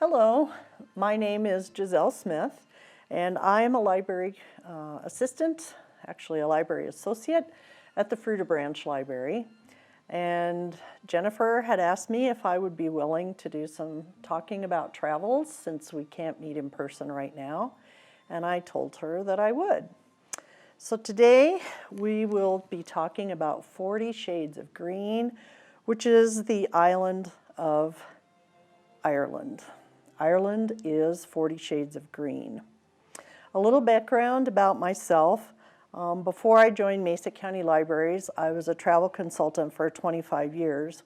Hello, my name is Giselle Smith, and I am a library assistant, actually a library associate at the Fruita Branch Library. And Jennifer had asked me if I would be willing to do some talking about travels since we can't meet in person right now, and I told her that I would. So today we will be talking about 40 Shades of Green, which is the island of Ireland. Ireland is 40 Shades of Green. A little background about myself. Before I joined Mesa County Libraries, I was a travel consultant for 25 years.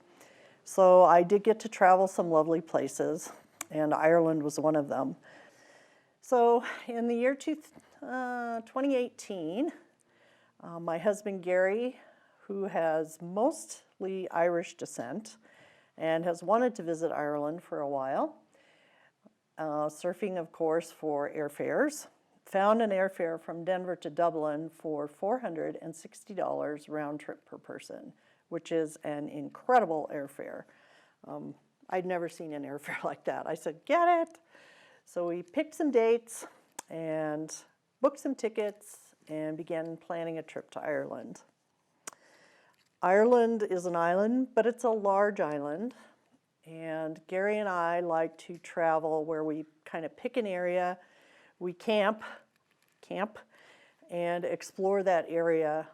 So I did get to travel some lovely places, and Ireland was one of them. So in the year 2018, my husband Gary, who has mostly Irish descent and has wanted to visit Ireland for a while, surfing, of course, for airfares, found an airfare from Denver to Dublin for $460 round trip per person, which is an incredible airfare. I'd never seen an airfare like that. I said, get it. So we picked some dates and booked some tickets and began planning a trip to Ireland. Ireland is an island, but it's a large island. And Gary and I like to travel where we kind of pick an area, we camp, and explore that area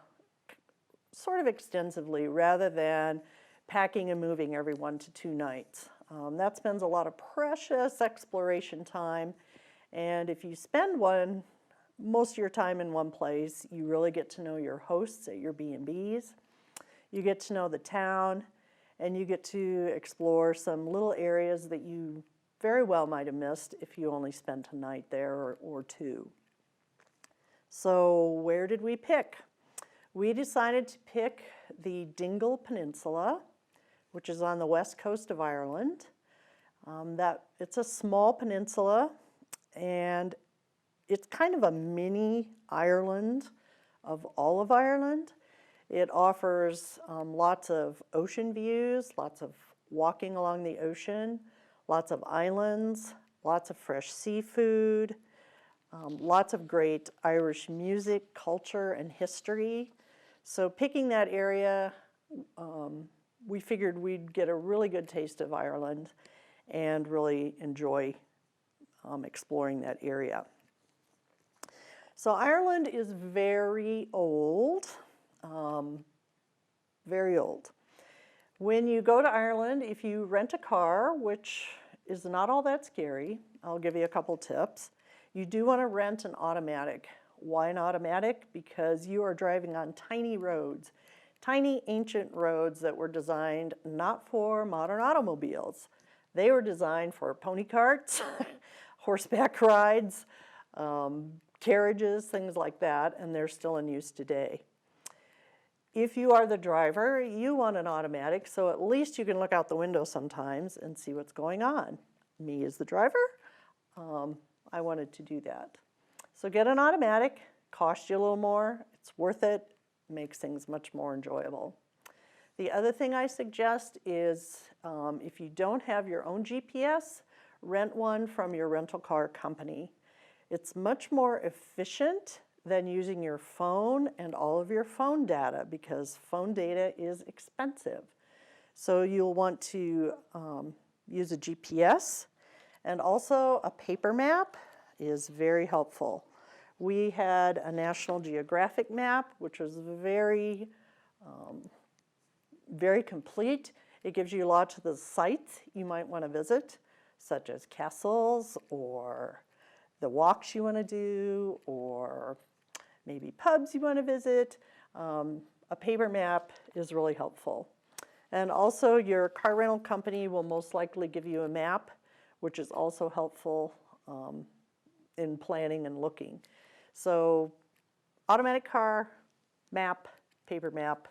sort of extensively rather than packing and moving every 1 to 2 nights. That spends a lot of precious exploration time, and if you spend most of your time in one place, you really get to know your hosts at your B&Bs, you get to know the town, and you get to explore some little areas that you very well might have missed if you only spent a night there or 2. So where did we pick? We decided to pick the Dingle Peninsula, which is on the west coast of Ireland. It's a small peninsula, and it's kind of a mini Ireland of all of Ireland. It offers lots of ocean views, lots of walking along the ocean, lots of islands, lots of fresh seafood, lots of great Irish music, culture, and history. So picking that area, we figured we'd get a really good taste of Ireland and really enjoy exploring that area. So Ireland is very old. Very old. When you go to Ireland, if you rent a car, which is not all that scary, I'll give you a couple tips. You do want to rent an automatic. Why an automatic? Because you are driving on tiny roads, tiny ancient roads that were designed not for modern automobiles. They were designed for pony carts, horseback rides, carriages, things like that, and they're still in use today. If you are the driver, you want an automatic, so at least you can look out the window sometimes and see what's going on. Me as the driver, I wanted to do that. So get an automatic, costs you a little more, it's worth it, makes things much more enjoyable. The other thing I suggest is if you don't have your own GPS, rent one from your rental car company. It's much more efficient than using your phone and all of your phone data, because phone data is expensive. So you'll want to use a GPS, and also a paper map is very helpful. We had a National Geographic map, which was very complete. It gives you lots of the sites you might want to visit, such as castles, or the walks you want to do, or maybe pubs you want to visit. A paper map is really helpful. And also your car rental company will most likely give you a map, which is also helpful in planning and looking. So automatic car, map, paper map,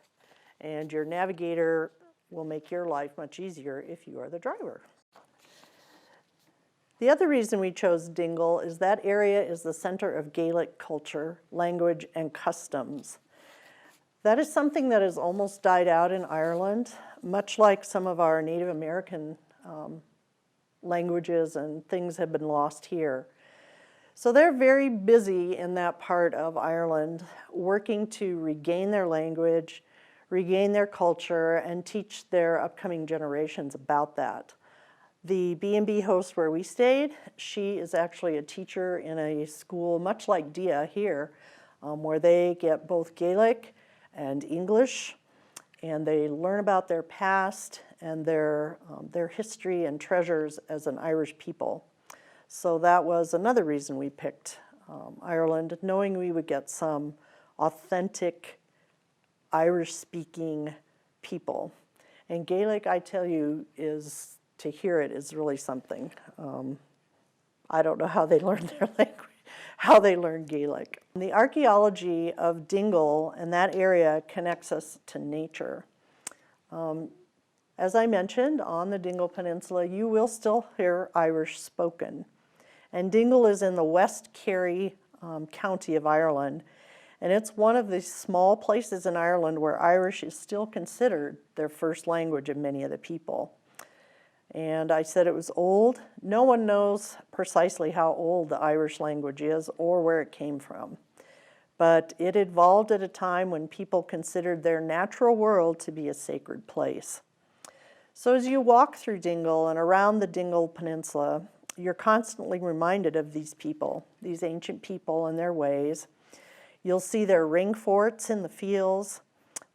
and your navigator will make your life much easier if you are the driver. The other reason we chose Dingle is that area is the center of Gaelic culture, language, and customs. That is something that has almost died out in Ireland, much like some of our Native American languages and things have been lost here. So they're very busy in that part of Ireland, working to regain their language, regain their culture, and teach their upcoming generations about that. The B&B host where we stayed, she is actually a teacher in a school much like Dia here, where they get both Gaelic and English, and they learn about their past and their history and treasures as an Irish people. So that was another reason we picked Ireland, knowing we would get some authentic Irish-speaking people. And Gaelic, I tell you, to hear it is really something. I don't know how they learned their language, how they learned Gaelic. The archaeology of Dingle and that area connects us to nature. As I mentioned, on the Dingle Peninsula, you will still hear Irish spoken. And Dingle is in the West Kerry County of Ireland. And it's one of the small places in Ireland where Irish is still considered their first language of many of the people. And I said it was old. No one knows precisely how old the Irish language is or where it came from. But it evolved at a time when people considered their natural world to be a sacred place. So as you walk through Dingle and around the Dingle Peninsula, you're constantly reminded of these people, these ancient people and their ways. You'll see their ring forts in the fields.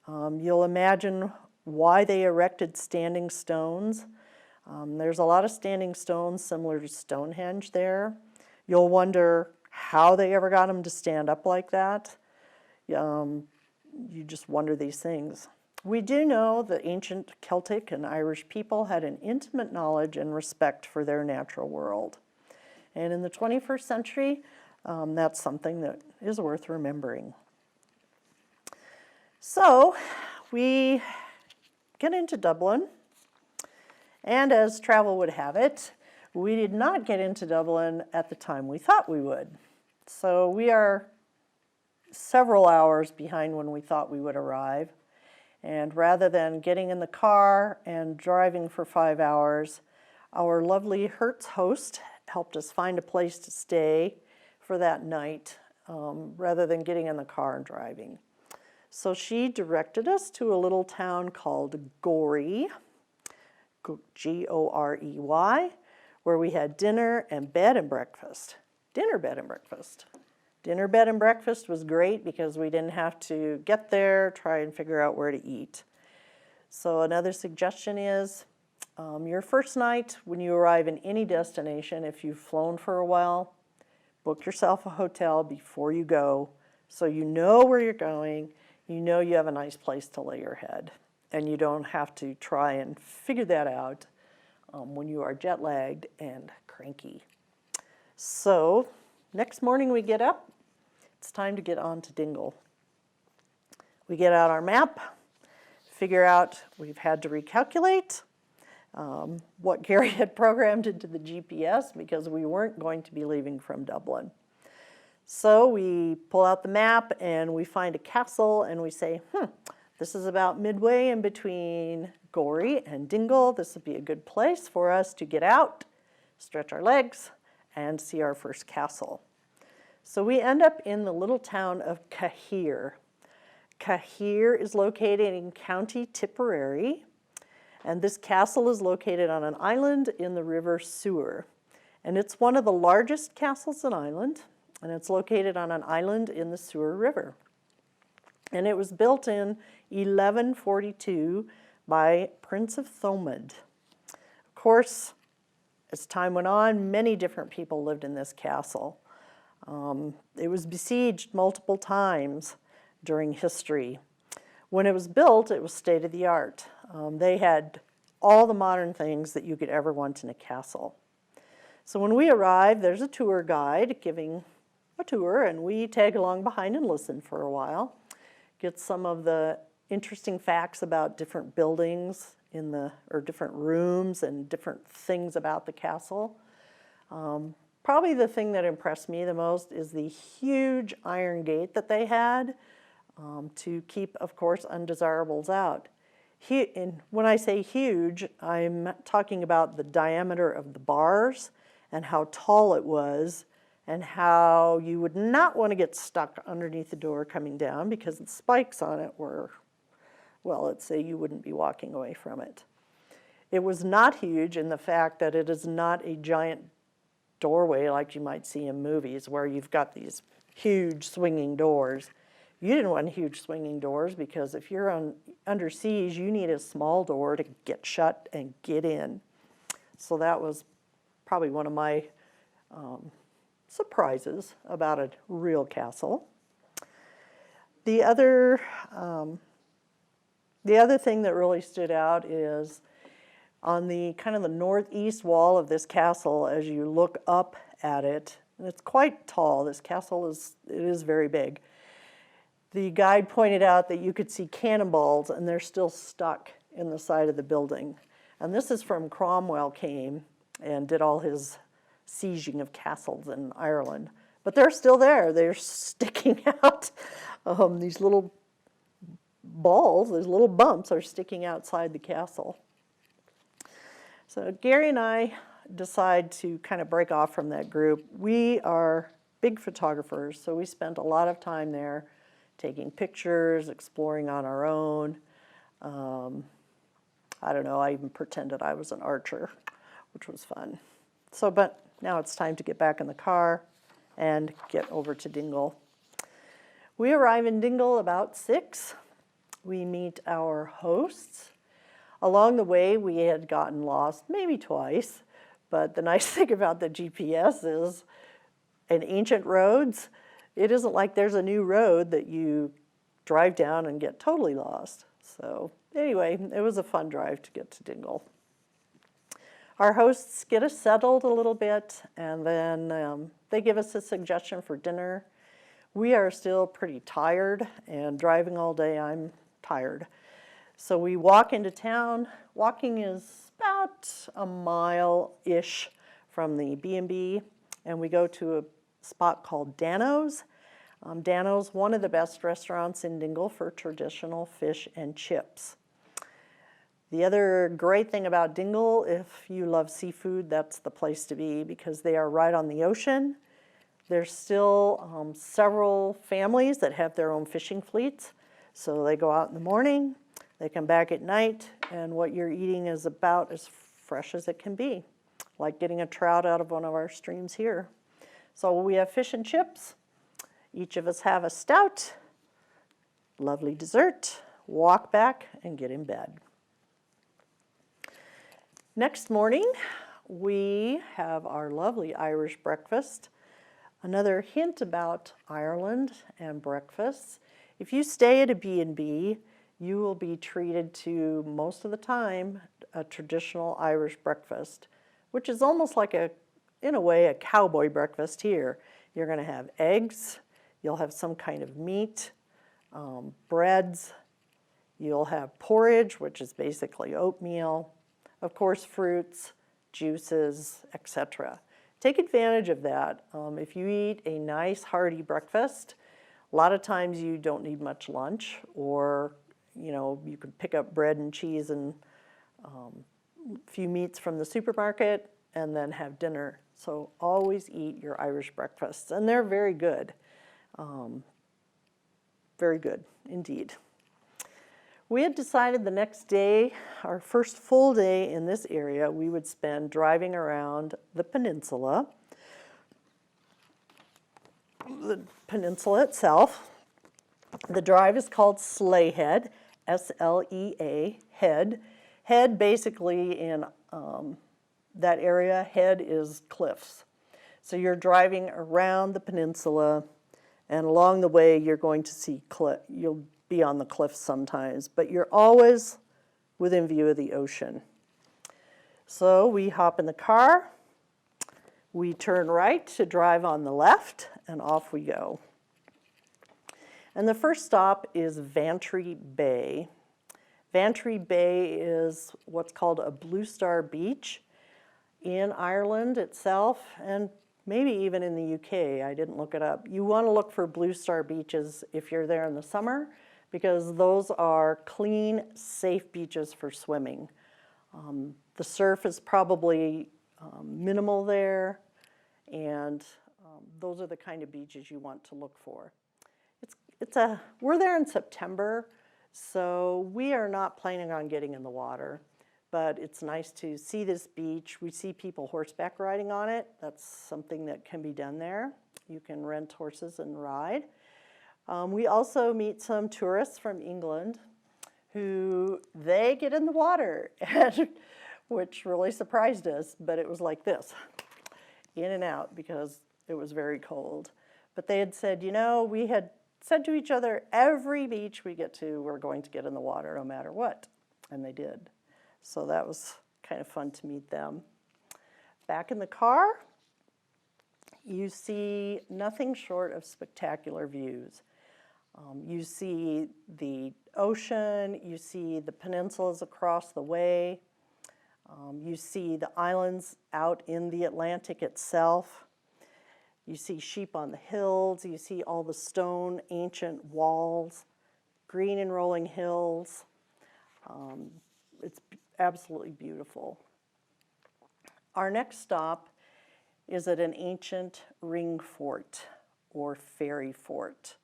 You'll imagine why they erected standing stones. There's a lot of standing stones similar to Stonehenge there. You'll wonder how they ever got them to stand up like that. You just wonder these things. We do know the ancient Celtic and Irish people had an intimate knowledge and respect for their natural world. And in the 21st century, that's something that is worth remembering. So we get into Dublin, and as travel would have it, we did not get into Dublin at the time we thought we would. So we are several hours behind when we thought we would arrive. And rather than getting in the car and driving for 5 hours, our lovely Hertz host helped us find a place to stay for that night rather than getting in the car and driving. So she directed us to a little town called Gorey, G-O-R-E-Y, where we had dinner and bed and breakfast. Dinner, bed, and breakfast. Dinner, bed, and breakfast was great because we didn't have to get there, try and figure out where to eat. So another suggestion is your first night when you arrive in any destination, if you've flown for a while, book yourself a hotel before you go so you know where you're going, you know you have a nice place to lay your head, and you don't have to try and figure that out when you are jet lagged and cranky. So next morning we get up, it's time to get on to Dingle. We get out our map, figure out we've had to recalculate what Gary had programmed into the GPS because we weren't going to be leaving from Dublin. So we pull out the map and we find a castle and we say, this is about midway in between Gorey and Dingle. This would be a good place for us to get out, stretch our legs, and see our first castle. So we end up in the little town of Cahir. Cahir is located in County Tipperary, and this castle is located on an island in the River Suir. And it's one of the largest castles in Ireland, and it's located on an island in the Suir River. And it was built in 1142 by Prince of Thomond. Of course, as time went on, many different people lived in this castle. It was besieged multiple times during history. When it was built, it was state-of-the-art. They had all the modern things that you could ever want in a castle. So when we arrive, there's a tour guide giving a tour, and we tag along behind and listen for a while, get some of the interesting facts about different buildings or different rooms and different things about the castle. Probably the thing that impressed me the most is the huge iron gate that they had to keep, of course, undesirables out. And when I say huge, I'm talking about the diameter of the bars and how tall it was and how you would not want to get stuck underneath the door coming down because the spikes on it were, well, let's say you wouldn't be walking away from it. It was not huge in the fact that it is not a giant doorway like you might see in movies where you've got these huge swinging doors. You didn't want huge swinging doors because if you're under siege, you need a small door to get shut and get in. So that was probably one of my surprises about a real castle. The other thing that really stood out is on the kind of the northeast wall of this castle, as you look up at it, and it's quite tall. This castle is very big. The guide pointed out that you could see cannonballs, and they're still stuck in the side of the building. And this is from Cromwell came and did all his sieging of castles in Ireland. But they're still there. They're sticking out. These little balls, these little bumps are sticking outside the castle. So Gary and I decide to kind of break off from that group. We are big photographers, so we spent a lot of time there taking pictures, exploring on our own. I don't know, I even pretended I was an archer, which was fun. So, but now it's time to get back in the car and get over to Dingle. We arrive in Dingle about 6. We meet our hosts. Along the way, we had gotten lost maybe twice, but the nice thing about the GPS is in ancient roads, it isn't like there's a new road that you drive down and get totally lost. So anyway, it was a fun drive to get to Dingle. Our hosts get us settled a little bit, and then they give us a suggestion for dinner. We are still pretty tired, and driving all day, I'm tired. So we walk into town. Walking is about a mile-ish from the B&B, and we go to a spot called Dano's. Dano's one of the best restaurants in Dingle for traditional fish and chips. The other great thing about Dingle, if you love seafood, that's the place to be because they are right on the ocean. There's still several families that have their own fishing fleets. So they go out in the morning, they come back at night, and what you're eating is about as fresh as it can be, like getting a trout out of one of our streams here. So we have fish and chips. Each of us have a stout, lovely dessert, walk back, and get in bed. Next morning, we have our lovely Irish breakfast. Another hint about Ireland and breakfasts. If you stay at a B&B, you will be treated to, most of the time, a traditional Irish breakfast, which is almost like in a way, a cowboy breakfast here. You're going to have eggs, you'll have some kind of meat, breads, you'll have porridge, which is basically oatmeal, of course, fruits, juices, etc. Take advantage of that. If you eat a nice hearty breakfast, a lot of times you don't need much lunch, or you can pick up bread and cheese and a few meats from the supermarket and then have dinner. So always eat your Irish breakfasts, and they're very good. Very good indeed. We had decided the next day, our first full day in this area, we would spend driving around the peninsula. The peninsula itself. The drive is called Sleigh Head, S-L-E-A, Head. Head basically in that area, head is cliffs. So you're driving around the peninsula, and along the way you're going to see you'll be on the cliffs sometimes, but you're always within view of the ocean. So we hop in the car, we turn right to drive on the left, and off we go. And the first stop is Vantry Bay. Vantry Bay is what's called a Blue Star Beach in Ireland itself, and maybe even in the UK. I didn't look it up. You want to look for Blue Star beaches if you're there in the summer, because those are clean, safe beaches for swimming. The surf is probably minimal there, and those are the kind of beaches you want to look for. We're there in September, so we are not planning on getting in the water, but it's nice to see this beach. We see people horseback riding on it. That's something that can be done there. You can rent horses and ride. We also meet some tourists from England who they get in the water, which really surprised us, but it was like this, in and out, because it was very cold. But they had said, you know, we had said to each other, every beach we get to, we're going to get in the water no matter what, and they did. So that was kind of fun to meet them. Back in the car, you see nothing short of spectacular views. You see the ocean, you see the peninsulas across the way, you see the islands out in the Atlantic itself. You see sheep on the hills, you see all the stone ancient walls, green and rolling hills. It's absolutely beautiful. Our next stop is at an ancient ring fort or fairy fort.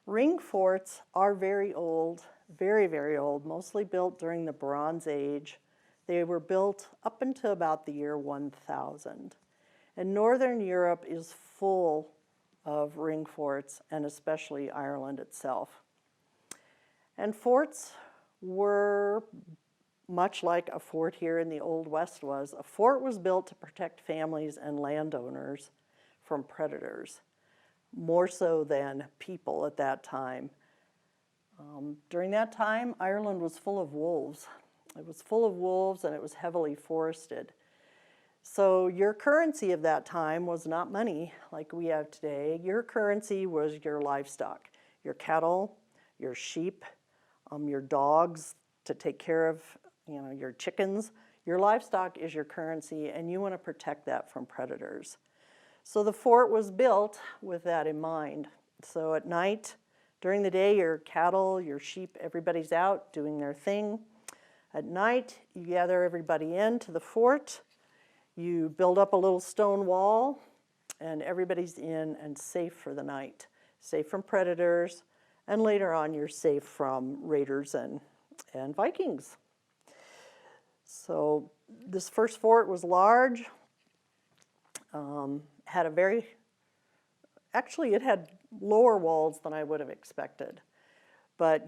Ring forts are very old, very, very old, mostly built during the Bronze Age. They were built up until about the year 1000. And Northern Europe is full of ring forts, and especially Ireland itself. And forts were much like a fort here in the Old West was. A fort was built to protect families and landowners from predators, more so than people at that time. During that time, Ireland was full of wolves. It was full of wolves, and it was heavily forested. So your currency of that time was not money like we have today. Your currency was your livestock, your cattle, your sheep, your dogs to take care of, your chickens. Your livestock is your currency, and you want to protect that from predators. So the fort was built with that in mind. So at night, during the day, your cattle, your sheep, everybody's out doing their thing. At night, you gather everybody into the fort. You build up a little stone wall, and everybody's in and safe for the night, safe from predators, and later on you're safe from raiders and Vikings. So this first fort was large, had it had lower walls than I would have expected, but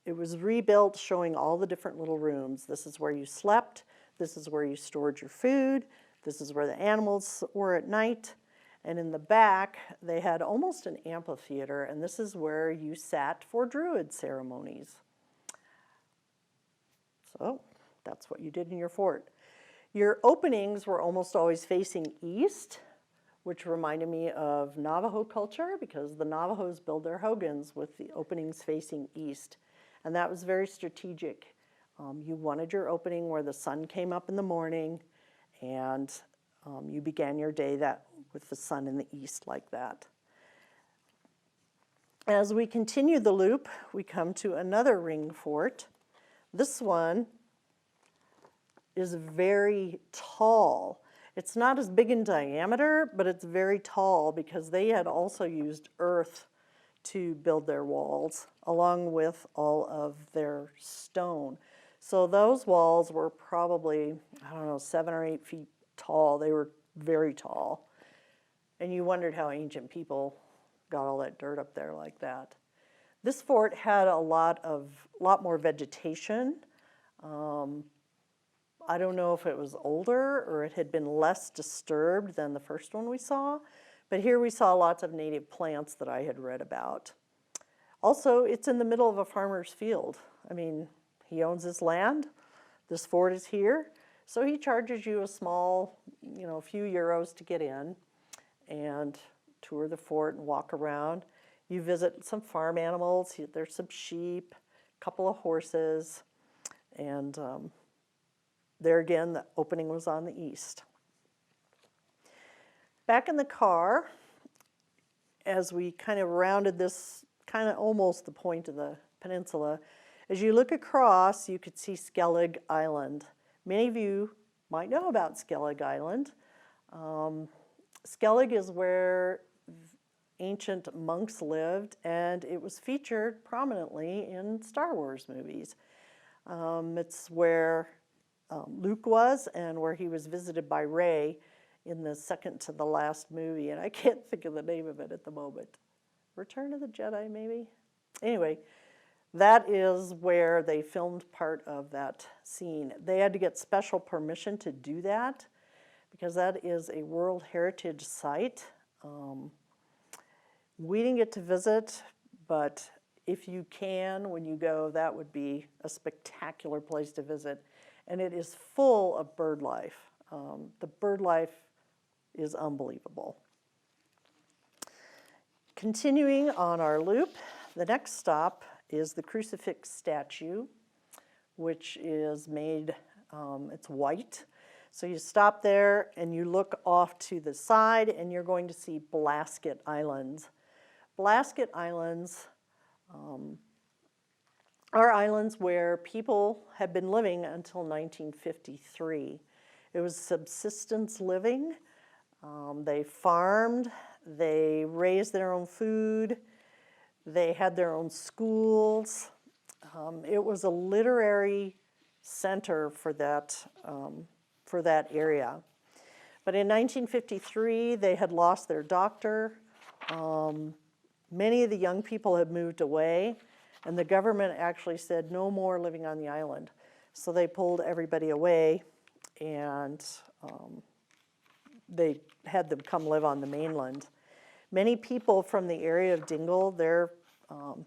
it was rebuilt showing all the different little rooms. This is where you slept. This is where you stored your food. This is where the animals were at night. And in the back, they had almost an amphitheater, and this is where you sat for druid ceremonies. So that's what you did in your fort. Your openings were almost always facing east, which reminded me of Navajo culture, because the Navajos build their hogans with the openings facing east. And that was very strategic. You wanted your opening where the sun came up in the morning, and you began your day with the sun in the east like that. As we continue the loop, we come to another ring fort. This one is very tall. It's not as big in diameter, but it's very tall because they had also used earth to build their walls, along with all of their stone. So those walls were probably, 7 or 8 feet tall. They were very tall. And you wondered how ancient people got all that dirt up there like that. This fort had a lot more vegetation. I don't know if it was older or it had been less disturbed than the first one we saw, but here we saw lots of native plants that I had read about. Also, it's in the middle of a farmer's field. I mean, he owns his land, this fort is here, so he charges you a small, few euros to get in and tour the fort and walk around. You visit some farm animals, there's some sheep, a couple of horses, and there again, the opening was on the east. Back in the car, as we kind of rounded this kind of almost the point of the peninsula. As you look across, you could see Skellig Island. Many of you might know about Skellig Island. Skellig is where ancient monks lived, and it was featured prominently in Star Wars movies. It's where Luke was and where he was visited by Rey in the second to the last movie, and I can't think of the name of it at the moment. Return of the Jedi, maybe? Anyway, that is where they filmed part of that scene. They had to get special permission to do that because that is a World Heritage Site. We didn't get to visit, but if you can, when you go, that would be a spectacular place to visit. And it is full of bird life. The bird life is unbelievable. Continuing on our loop, the next stop is the crucifix statue, which is made, it's white. So you stop there and you look off to the side and you're going to see Blasket Islands. Blasket Islands are islands where people had been living until 1953. It was subsistence living. They farmed, they raised their own food, they had their own schools. It was a literary center for that area. But in 1953, they had lost their doctor. Many of the young people had moved away, and the government actually said no more living on the island. So they pulled everybody away, and they had them come live on the mainland. Many people from the area of Dingle, their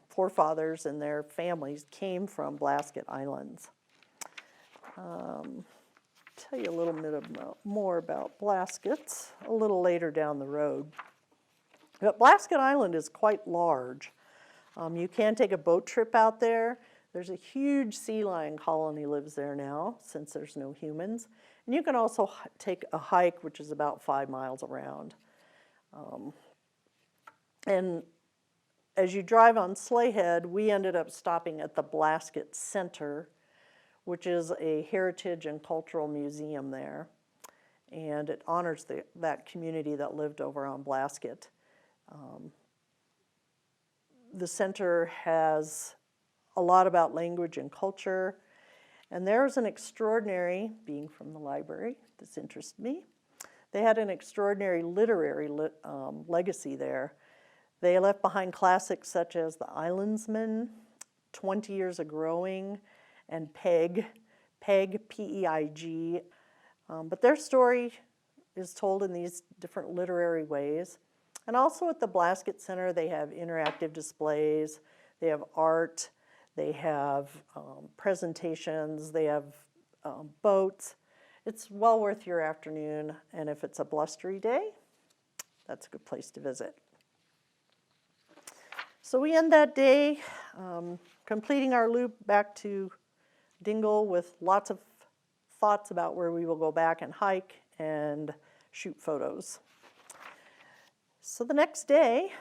forefathers and their families came from Blasket Islands. Tell you a little bit more about Blasket a little later down the road. But Blasket Island is quite large. You can take a boat trip out there. There's a huge sea lion colony lives there now, since there's no humans. And you can also take a hike, which is about 5 miles around. And as you drive on Slayhead, we ended up stopping at the Blasket Center, which is a heritage and cultural museum there. And it honors that community that lived over on Blasket. The center has a lot about language and culture. And there's an extraordinary, being from the library, this interests me, they had an extraordinary literary legacy there. They left behind classics such as The Islandsman, 20 Years of Growing, and Peg, P-E-I-G. But their story is told in these different literary ways. And also at the Blasket Center, they have interactive displays, they have art, they have presentations, they have boats. It's well worth your afternoon, and if it's a blustery day, that's a good place to visit. So we end that day completing our loop back to Dingle with lots of thoughts about where we will go back and hike and shoot photos. So the next day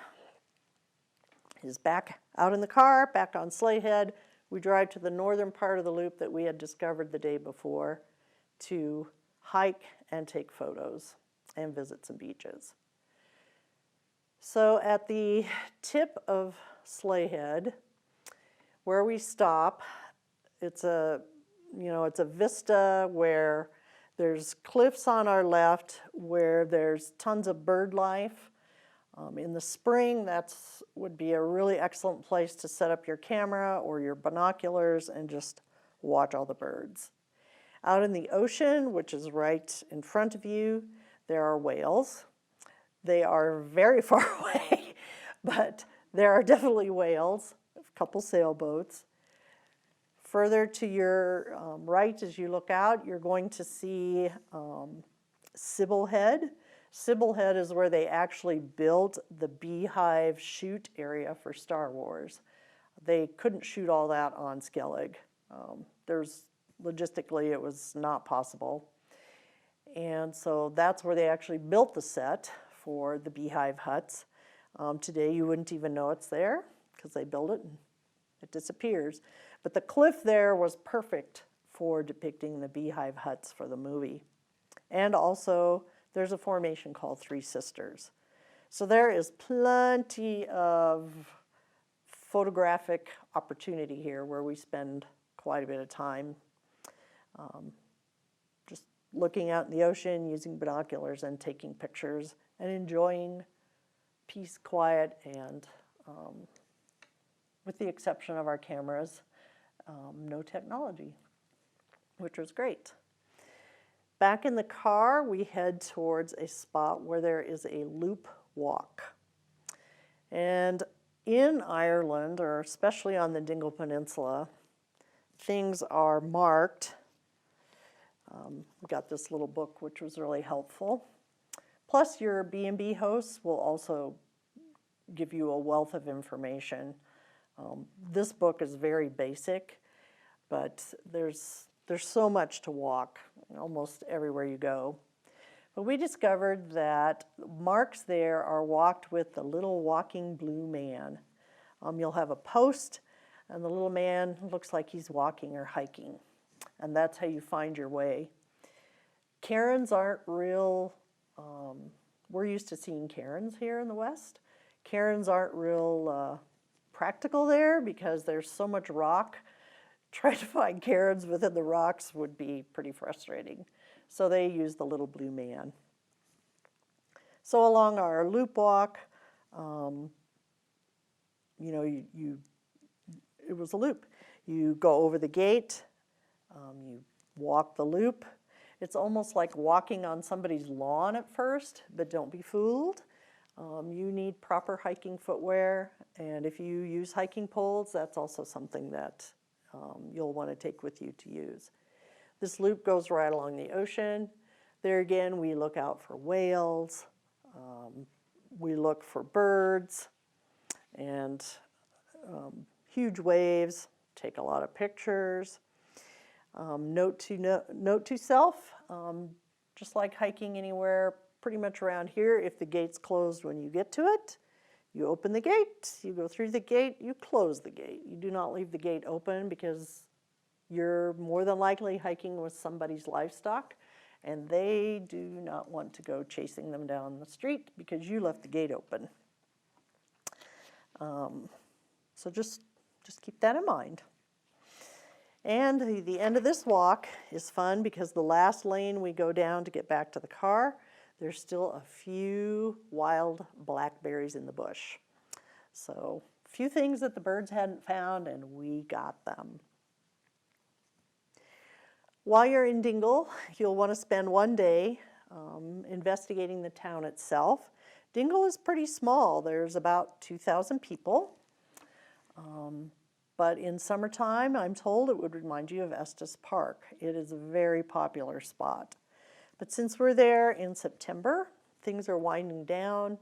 is back out in the car, back on Slayhead. We drive to the northern part of the loop that we had discovered the day before to hike and take photos and visit some beaches. So at the tip of Slayhead, where we stop, it's a vista where there's cliffs on our left, where there's tons of bird life. In the spring, that would be a really excellent place to set up your camera or your binoculars and just watch all the birds. Out in the ocean, which is right in front of you, there are whales. They are very far away, but there are definitely whales, a couple sailboats. Further to your right, as you look out, you're going to see Sybil Head. Sybil Head is where they actually built the beehive shoot area for Star Wars. They couldn't shoot all that on Skellig. Logistically, it was not possible. And so that's where they actually built the set for the beehive huts. Today, you wouldn't even know it's there. because they build it and it disappears. But the cliff there was perfect for depicting the beehive huts for the movie. And also, there's a formation called Three Sisters. So there is plenty of photographic opportunity here where we spend quite a bit of time just looking out in the ocean, using binoculars and taking pictures and enjoying peace, quiet, and with the exception of our cameras, no technology, which was great. Back in the car, we head towards a spot where there is a loop walk. And in Ireland, or especially on the Dingle Peninsula, things are marked. We got this little book, which was really helpful. Plus, your B&B hosts will also give you a wealth of information. This book is very basic, but there's so much to walk almost everywhere you go. But we discovered that marks there are walked with the little walking blue man. You'll have a post, and the little man looks like he's walking or hiking. And that's how you find your way. Cairns aren't real, we're used to seeing cairns here in the West. Cairns aren't real practical there because there's so much rock. Trying to find cairns within the rocks would be pretty frustrating. So they use the little blue man. So along our loop walk, it was a loop. You go over the gate, you walk the loop. It's almost like walking on somebody's lawn at first, but don't be fooled. You need proper hiking footwear, and if you use hiking poles, that's also something that you'll want to take with you to use. This loop goes right along the ocean. There again, we look out for whales, we look for birds, and huge waves, take a lot of pictures. Note to self, just like hiking anywhere pretty much around here, if the gate's closed when you get to it, you open the gate, you go through the gate, you close the gate. You do not leave the gate open because you're more than likely hiking with somebody's livestock, and they do not want to go chasing them down the street because you left the gate open. So just keep that in mind. And the end of this walk is fun because the last lane we go down to get back to the car, there's still a few wild blackberries in the bush. So a few things that the birds hadn't found, and we got them. While you're in Dingle, you'll want to spend one day investigating the town itself. Dingle is pretty small. There's about 2,000 people. But in summertime, I'm told it would remind you of Estes Park. It is a very popular spot. But since we're there in September, things are winding down.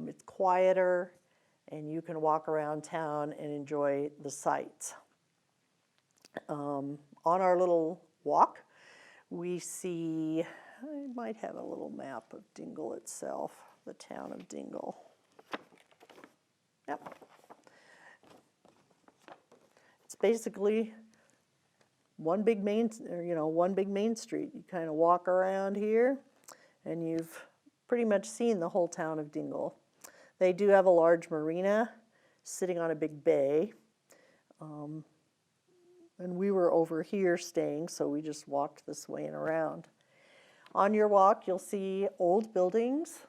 It's quieter, and you can walk around town and enjoy the sights. On our little walk, we see, I might have a little map of Dingle itself, the town of Dingle. Yep. It's basically one big main street. You kind of walk around here, and you've pretty much seen the whole town of Dingle. They do have a large marina sitting on a big bay. And we were over here staying, so we just walked this way and around. On your walk, you'll see old buildings.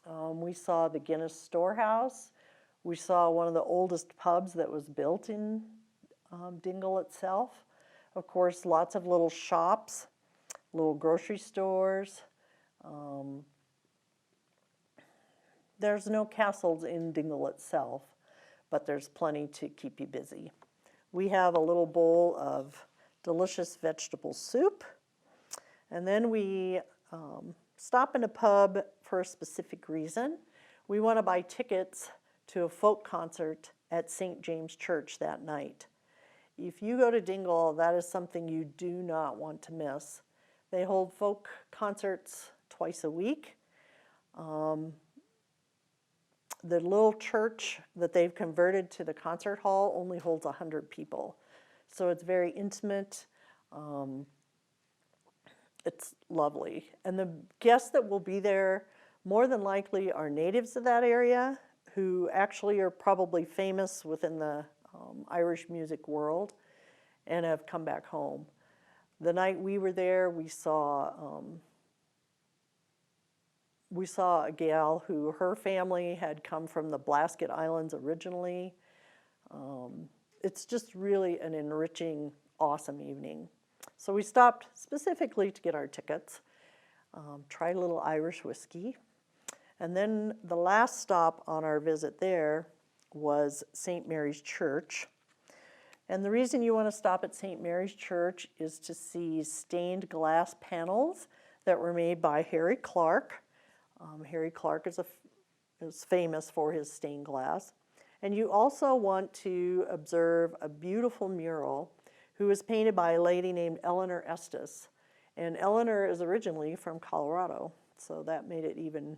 We saw the Guinness Storehouse. We saw one of the oldest pubs that was built in Dingle itself. Of course, lots of little shops, little grocery stores. There's no castles in Dingle itself, but there's plenty to keep you busy. We have a little bowl of delicious vegetable soup, and then we stop in a pub for a specific reason. We want to buy tickets to a folk concert at St. James Church that night. If you go to Dingle, that is something you do not want to miss. They hold folk concerts twice a week. The little church that they've converted to the concert hall only holds 100 people. So it's very intimate. It's lovely. And the guests that will be there more than likely are natives of that area who actually are probably famous within the Irish music world and have come back home. The night we were there, we saw a gal who her family had come from the Blasket Islands originally. It's just really an enriching, awesome evening. So we stopped specifically to get our tickets, tried a little Irish whiskey, and then the last stop on our visit there was St. Mary's Church. And the reason you want to stop at St. Mary's Church is to see stained glass panels that were made by Harry Clark. Harry Clark is famous for his stained glass. And you also want to observe a beautiful mural who was painted by a lady named Eleanor Estes. And Eleanor is originally from Colorado, so that made it even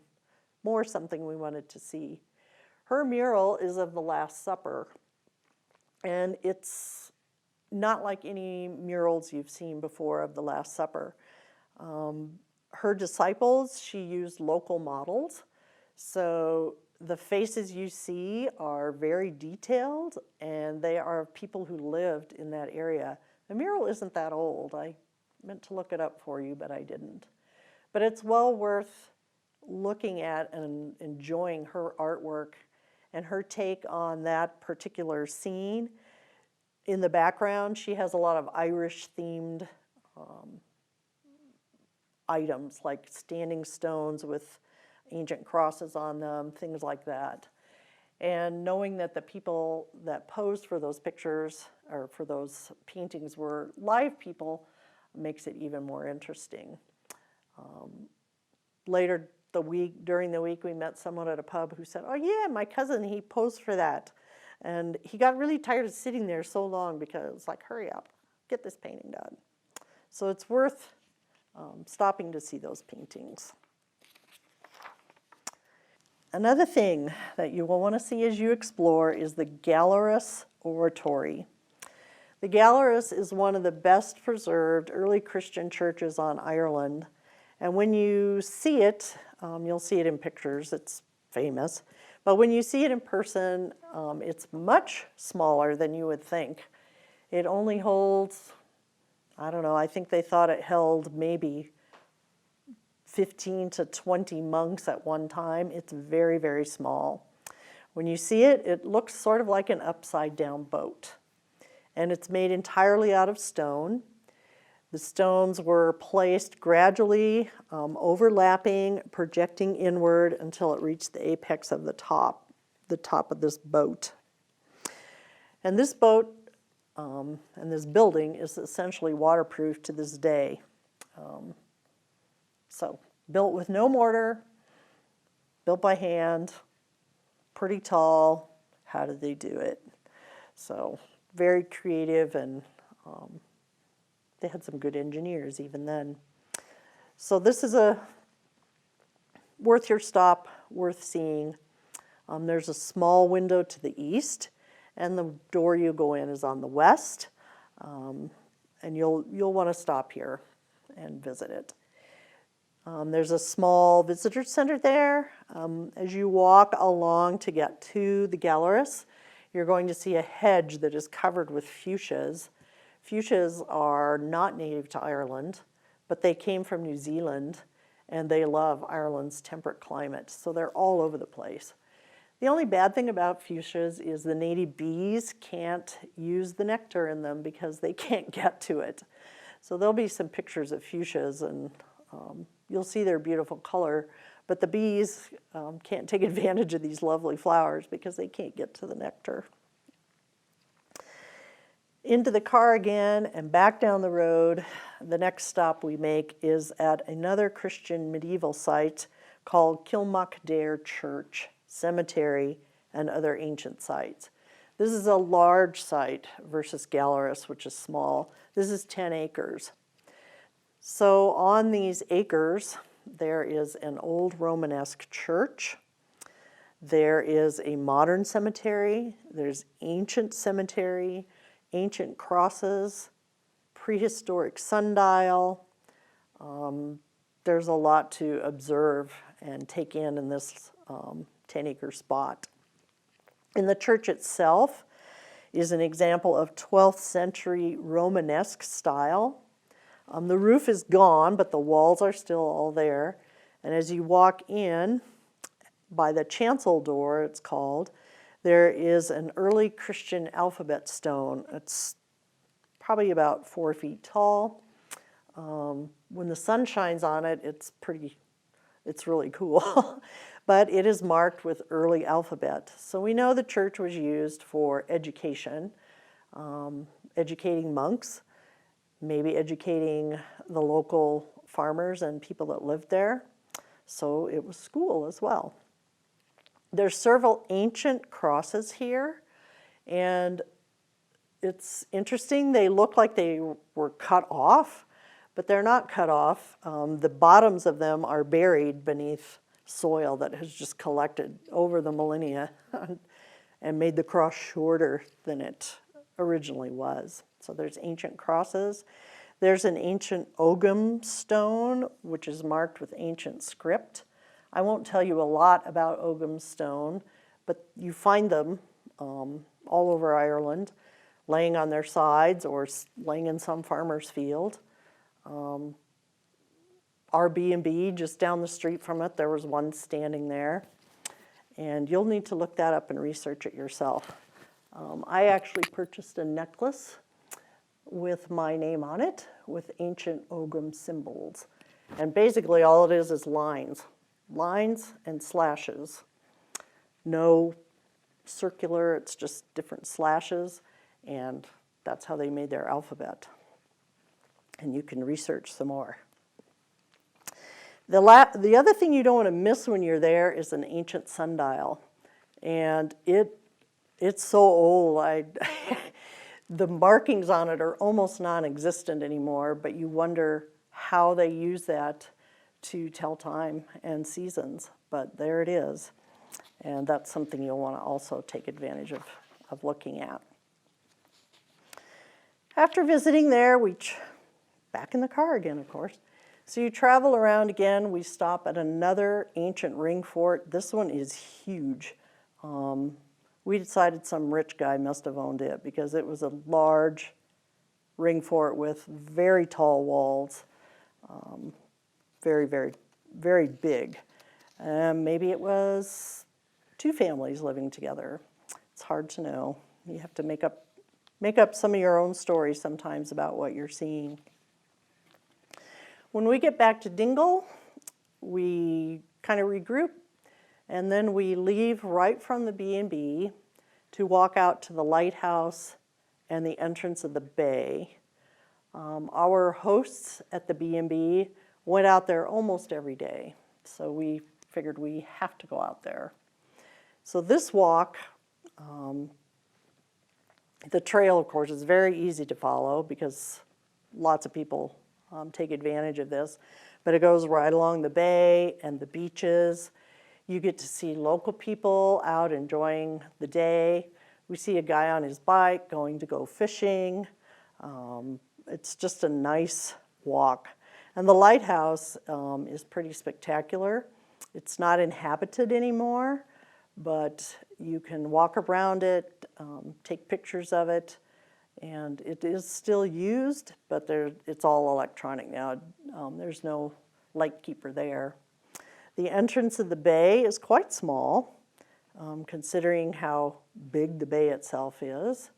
more something we wanted to see. Her mural is of the Last Supper, and it's not like any murals you've seen before of the Last Supper. Her disciples, she used local models, so the faces you see are very detailed, and they are people who lived in that area. The mural isn't that old. I meant to look it up for you, but I didn't. But it's well worth looking at and enjoying her artwork and her take on that particular scene. In the background, she has a lot of Irish-themed items, like standing stones with ancient crosses on them, things like that. And knowing that the people that posed for those pictures or for those paintings were live people makes it even more interesting. Later during the week, we met someone at a pub who said, "Oh yeah, my cousin, he posed for that." And he got really tired of sitting there so long because it's like, hurry up, get this painting done. So it's worth stopping to see those paintings. Another thing that you will want to see as you explore is the Gallerus Oratory. The Gallerus is one of the best preserved early Christian churches on Ireland. And when you see it, you'll see it in pictures, it's famous. But when you see it in person, it's much smaller than you would think. It only holds, I don't know, I think they thought it held maybe 15 to 20 monks at one time. It's very, very small. When you see it, it looks sort of like an upside down boat. And it's made entirely out of stone. The stones were placed gradually, overlapping, projecting inward until it reached the apex of the top of this boat. And this boat and this building is essentially waterproof to this day. So built with no mortar, built by hand, pretty tall. How did they do it? So very creative, and they had some good engineers even then. So this is worth your stop, worth seeing. There's a small window to the east, and the door you go in is on the west. And you'll want to stop here and visit it. There's a small visitor center there. As you walk along to get to the Gallerus, you're going to see a hedge that is covered with fuchsias. Fuchsias are not native to Ireland, but they came from New Zealand, and they love Ireland's temperate climate, so they're all over the place. The only bad thing about fuchsias is the native bees can't use the nectar in them because they can't get to it. So there'll be some pictures of fuchsias, and you'll see their beautiful color, but the bees can't take advantage of these lovely flowers because they can't get to the nectar. Into the car again and back down the road. The next stop we make is at another Christian medieval site called Kilmacdair Church, Cemetery, and other ancient sites. This is a large site versus Gallerus, which is small. This is 10 acres. So on these acres, there is an old Romanesque church. There is a modern cemetery, there's ancient cemetery, ancient crosses, prehistoric sundial. There's a lot to observe and take in this 10-acre spot. In the church itself is an example of 12th century Romanesque style. The roof is gone, but the walls are still all there. And as you walk in, by the chancel door, it's called, there is an early Christian alphabet stone. It's probably about 4 feet tall. When the sun shines on it, it's really cool. But it is marked with early alphabet. So we know the church was used for education, educating monks, maybe educating the local farmers and people that lived there. So it was school as well. There's several ancient crosses here, and it's interesting. They look like they were cut off, but they're not cut off. The bottoms of them are buried beneath soil that has just collected over the millennia and made the cross shorter than it originally was. So there's ancient crosses. There's an ancient ogum stone, which is marked with ancient script. I won't tell you a lot about ogum stone, but you find them all over Ireland, laying on their sides or laying in some farmer's field. Our B&B, just down the street from it, there was one standing there. And you'll need to look that up and research it yourself. I actually purchased a necklace with my name on it with ancient ogum symbols. And basically all it is lines and slashes. No circular, it's just different slashes, and that's how they made their alphabet. And you can research some more. The other thing you don't want to miss when you're there is an ancient sundial. And it's so old. The markings on it are almost non-existent anymore, but you wonder how they use that to tell time and seasons. But there it is. And that's something you'll want to also take advantage of looking at. After visiting there, back in the car again, of course. So you travel around again. We stop at another ancient ring fort. This one is huge. We decided some rich guy must have owned it because it was a large ring fort with very tall walls. Very, very, very big. Maybe it was 2 families living together. It's hard to know. You have to make up some of your own stories sometimes about what you're seeing. When we get back to Dingle, we kind of regroup, and then we leave right from the B&B to walk out to the lighthouse and the entrance of the bay. Our hosts at the B&B went out there almost every day, so we figured we have to go out there. So this walk, the trail, of course, is very easy to follow because lots of people take advantage of this, but it goes right along the bay and the beaches. You get to see local people out enjoying the day. We see a guy on his bike going to go fishing. It's just a nice walk. And the lighthouse is pretty spectacular. It's not inhabited anymore, but you can walk around it, take pictures of it, and it is still used, but it's all electronic now. There's no lightkeeper there. The entrance of the bay is quite small, considering how big the bay itself is.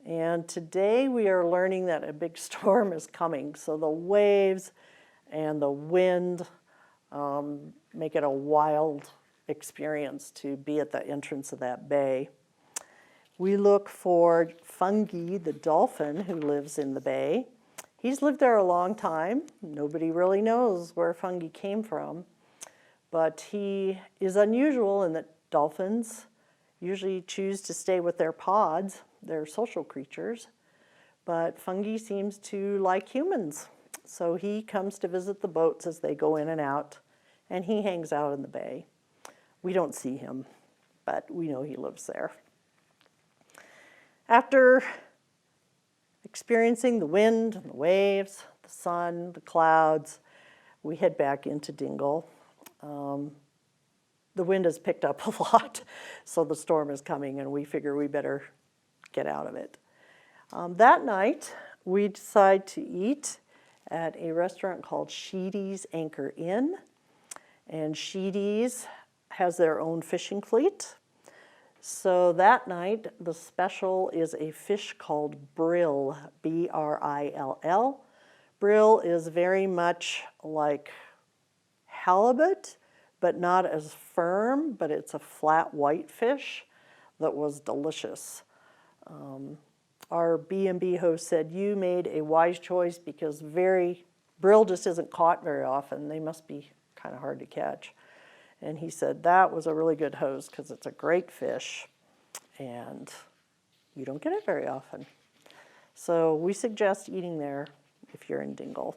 And today we are learning that a big storm is coming, so the waves and the wind make it a wild experience to be at the entrance of that bay. We look for Fungi, the dolphin who lives in the bay. He's lived there a long time. Nobody really knows where Fungi came from, but he is unusual in that dolphins usually choose to stay with their pods. They're social creatures, but Fungi seems to like humans. So he comes to visit the boats as they go in and out, and he hangs out in the bay. We don't see him. but we know he lives there. After experiencing the wind and the waves, the sun, the clouds, we head back into Dingle. The wind has picked up a lot, so the storm is coming, and we figure we better get out of it. That night, we decide to eat at a restaurant called Sheedy's Anchor Inn, and Sheedy's has their own fishing fleet. So that night, the special is a fish called brill, B-R-I-L-L. Brill is very much like halibut, but not as firm, but it's a flat white fish that was delicious. Our B&B host said, you made a wise choice because brill just isn't caught very often. They must be kind of hard to catch. And he said, that was a really good host because it's a great fish and you don't get it very often. So we suggest eating there if you're in Dingle.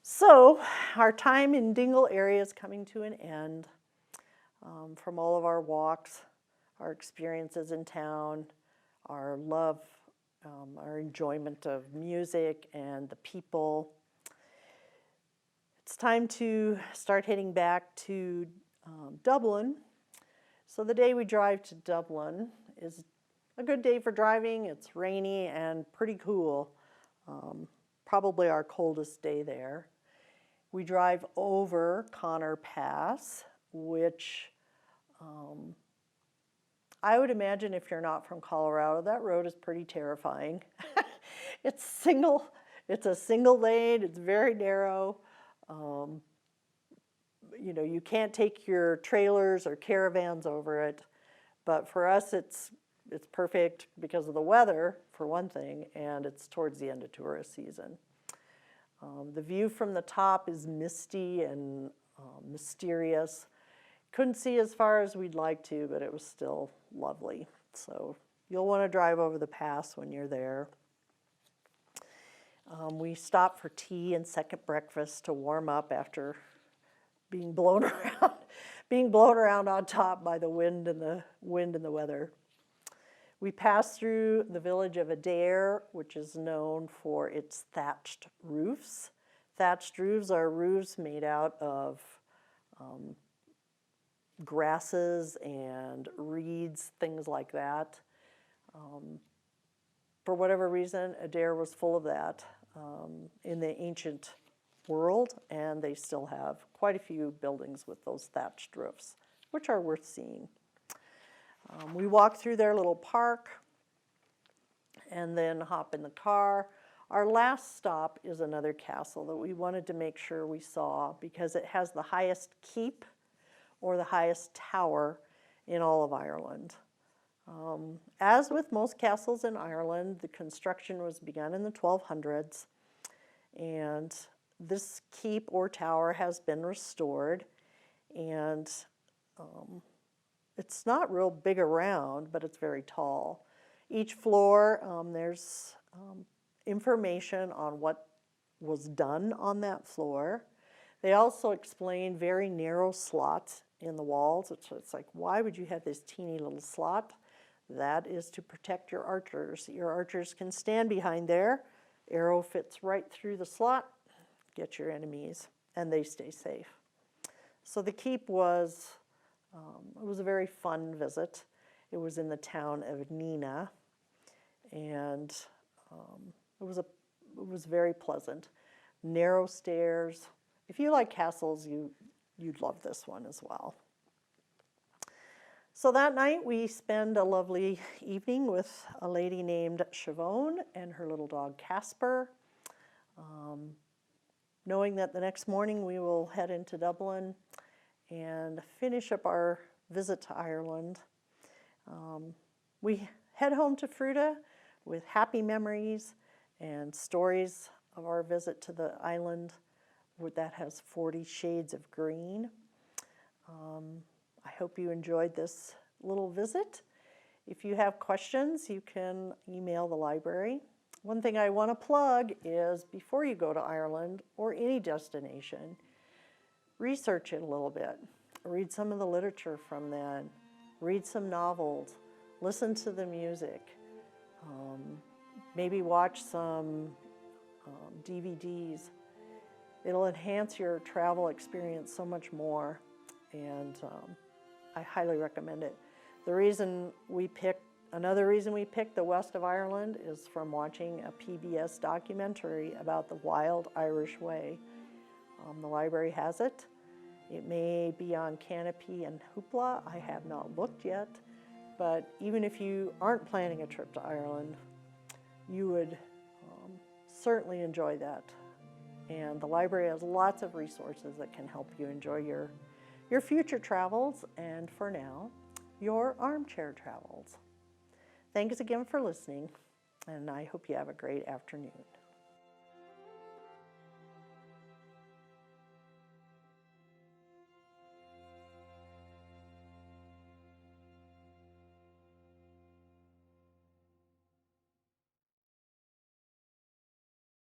So our time in Dingle area is coming to an end. From all of our walks, our experiences in town, our love, our enjoyment of music and the people. It's time to start heading back to Dublin. So the day we drive to Dublin is a good day for driving. It's rainy and pretty cool. Probably our coldest day there. We drive over Connor Pass, which I would imagine if you're not from Colorado, that road is pretty terrifying. It's a single lane, it's very narrow. You can't take your trailers or caravans over it, but for us it's perfect because of the weather, for one thing, and it's towards the end of tourist season. The view from the top is misty and mysterious. Couldn't see as far as we'd like to, but it was still lovely. So you'll want to drive over the pass when you're there. We stopped for tea and second breakfast to warm up after being blown around on top by the wind and the weather. We passed through the village of Adair, which is known for its thatched roofs. Thatched roofs are roofs made out of grasses and reeds, things like that. For whatever reason, Adair was full of that in the ancient world, and they still have quite a few buildings with those thatched roofs, which are worth seeing. We walk through their little park and then hop in the car. Our last stop is another castle that we wanted to make sure we saw because it has the highest keep or the highest tower in all of Ireland. As with most castles in Ireland, the construction was begun in the 1200s, and this keep or tower has been restored, and it's not real big around, but it's very tall. Each floor, there's information on what was done on that floor. They also explain very narrow slots in the walls. It's like, why would you have this teeny little slot? That is to protect your archers. Your archers can stand behind there. Arrow fits right through the slot, get your enemies, and they stay safe. So the keep was, it was a very fun visit. It was in the town of Nina, and it was very pleasant. Narrow stairs. If you like castles, you'd love this one as well. So that night we spend a lovely evening with a lady named Siobhan and her little dog Casper, knowing that the next morning we will head into Dublin and finish up our visit to Ireland. We head home to Fruta with happy memories and stories of our visit to the island that has 40 shades of green. I hope you enjoyed this little visit. If you have questions, you can email the library. One thing I want to plug is before you go to Ireland or any destination, research it a little bit. read some of the literature from then, read some novels, listen to the music, maybe watch some DVDs. It'll enhance your travel experience so much more, and I highly recommend it. Another reason we picked the west of Ireland is from watching a PBS documentary about the wild Irish way. The library has it. It may be on Canopy and Hoopla. I have not looked yet, but even if you aren't planning a trip to Ireland, you would certainly enjoy that. And the library has lots of resources that can help you enjoy your future travels, and for now, your armchair travels. Thanks again for listening, and I hope you have a great afternoon.